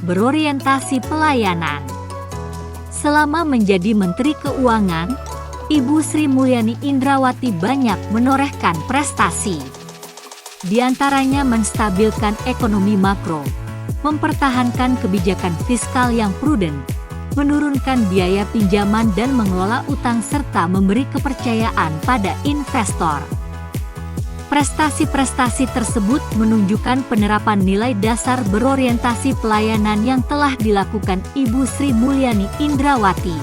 berorientasi pelayanan. Selama menjadi Menteri Keuangan, Ibu Sri Mulyani Indrawati banyak menorehkan prestasi. Di antaranya menstabilkan ekonomi makro, mempertahankan kebijakan fiskal yang prudent, menurunkan biaya pinjaman dan mengelola utang serta memberi kepercayaan pada investor. Prestasi-prestasi tersebut menunjukkan penerapan nilai dasar berorientasi pelayanan yang telah dilakukan Ibu Sri Mulyani Indrawati,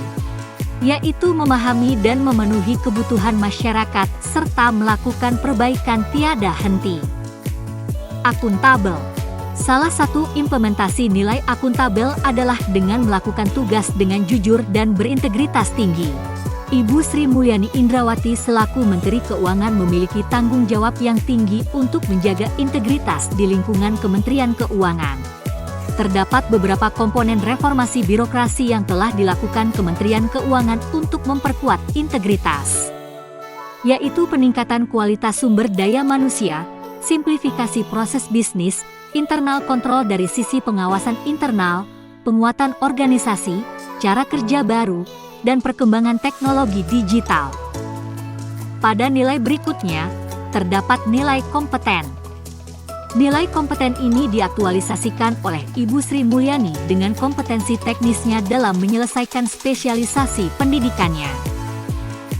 yaitu memahami dan memenuhi kebutuhan masyarakat serta melakukan perbaikan tiada henti. Akuntabel. Salah satu implementasi nilai akuntabel adalah dengan melakukan tugas dengan jujur dan berintegritas tinggi. Ibu Sri Mulyani Indrawati selaku Menteri Keuangan memiliki tanggung jawab yang tinggi untuk menjaga integritas di lingkungan Kementerian Keuangan. Terdapat beberapa komponen reformasi birokrasi yang telah dilakukan Kementerian Keuangan untuk memperkuat integritas, yaitu peningkatan kualitas sumber daya manusia, simplifikasi proses bisnis, internal kontrol dari sisi pengawasan internal, penguatan organisasi, cara kerja baru, dan perkembangan teknologi digital. Pada nilai berikutnya, terdapat nilai kompeten. Nilai kompeten ini diaktualisasikan oleh Ibu Sri Mulyani dengan kompetensi teknisnya dalam menyelesaikan spesialisasi pendidikannya.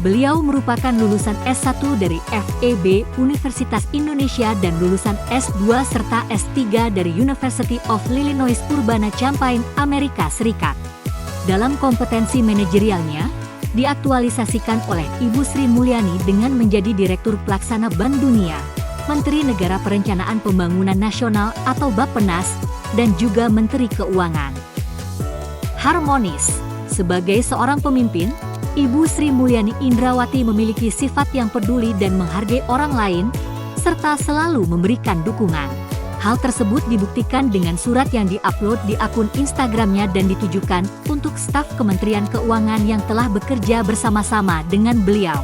Beliau merupakan lulusan S1 dari FEB Universitas Indonesia dan lulusan S2 serta S3 dari University of Illinois Urbana-Champaign, Amerika Serikat. Dalam kompetensi manajerialnya, diaktualisasikan oleh Ibu Sri Mulyani dengan menjadi Direktur Pelaksana Bank Dunia, Menteri Negara Perencanaan Pembangunan Nasional atau Bappenas, dan juga Menteri Keuangan. Harmonis. Sebagai seorang pemimpin, Ibu Sri Mulyani Indrawati memiliki sifat yang peduli dan menghargai orang lain, serta selalu memberikan dukungan. Hal tersebut dibuktikan dengan surat yang diupload di akun Instagramnya dan ditujukan untuk staf Kementerian Keuangan yang telah bekerja bersama-sama dengan beliau.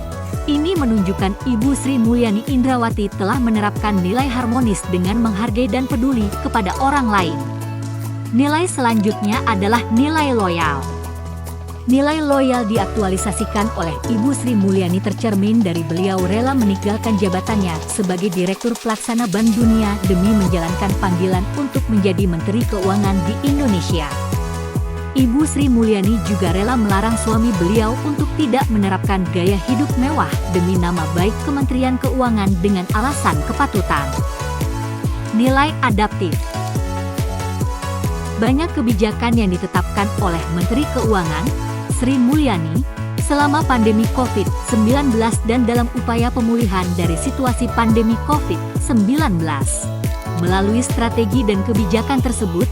Ini menunjukkan Ibu Sri Mulyani Indrawati telah menerapkan nilai harmonis dengan menghargai dan peduli kepada orang lain. Nilai selanjutnya adalah nilai loyal. Nilai loyal diaktualisasikan oleh Ibu Sri Mulyani tercermin dari beliau rela meninggalkan jabatannya sebagai Direktur Pelaksana Bank Dunia demi menjalankan panggilan untuk menjadi Menteri Keuangan di Indonesia. Ibu Sri Mulyani juga rela melarang suami beliau untuk tidak menerapkan gaya hidup mewah demi nama baik Kementerian Keuangan dengan alasan kepatutan. Nilai adaptif. Banyak kebijakan yang ditetapkan oleh Menteri Keuangan Sri Mulyani selama pandemi COVID-19 dan dalam upaya pemulihan dari situasi pandemi COVID-19. Melalui strategi dan kebijakan tersebut,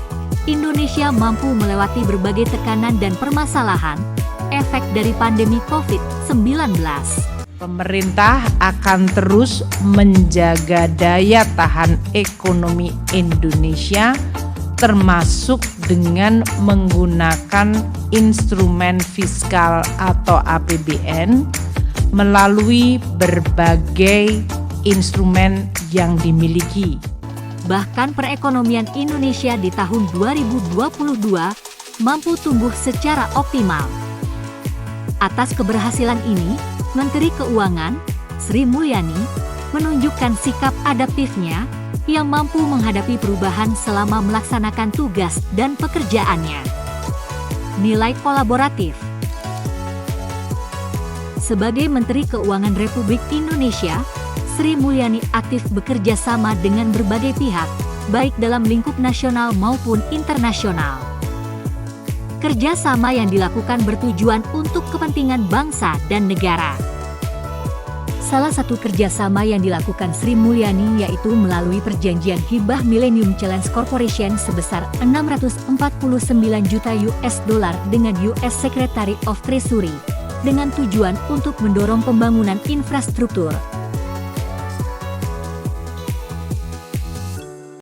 Indonesia mampu melewati berbagai tekanan dan permasalahan efek dari pandemi COVID-19. Pemerintah akan terus menjaga daya tahan ekonomi Indonesia, termasuk dengan menggunakan instrumen fiskal atau APBN melalui berbagai instrumen yang dimiliki. Bahkan perekonomian Indonesia di tahun 2022 mampu tumbuh secara optimal. Atas keberhasilan ini, Menteri Keuangan Sri Mulyani menunjukkan sikap adaptifnya yang mampu menghadapi perubahan selama melaksanakan tugas dan pekerjaannya. Nilai kolaboratif. Sebagai Menteri Keuangan Republik Indonesia, Sri Mulyani aktif bekerja sama dengan berbagai pihak, baik dalam lingkup nasional maupun internasional. Kerjasama yang dilakukan bertujuan untuk kepentingan bangsa dan negara. Salah satu kerjasama yang dilakukan Sri Mulyani yaitu melalui perjanjian hibah Millennium Challenge Corporation sebesar 649 juta US dollar dengan US Secretary of Treasury, dengan tujuan untuk mendorong pembangunan infrastruktur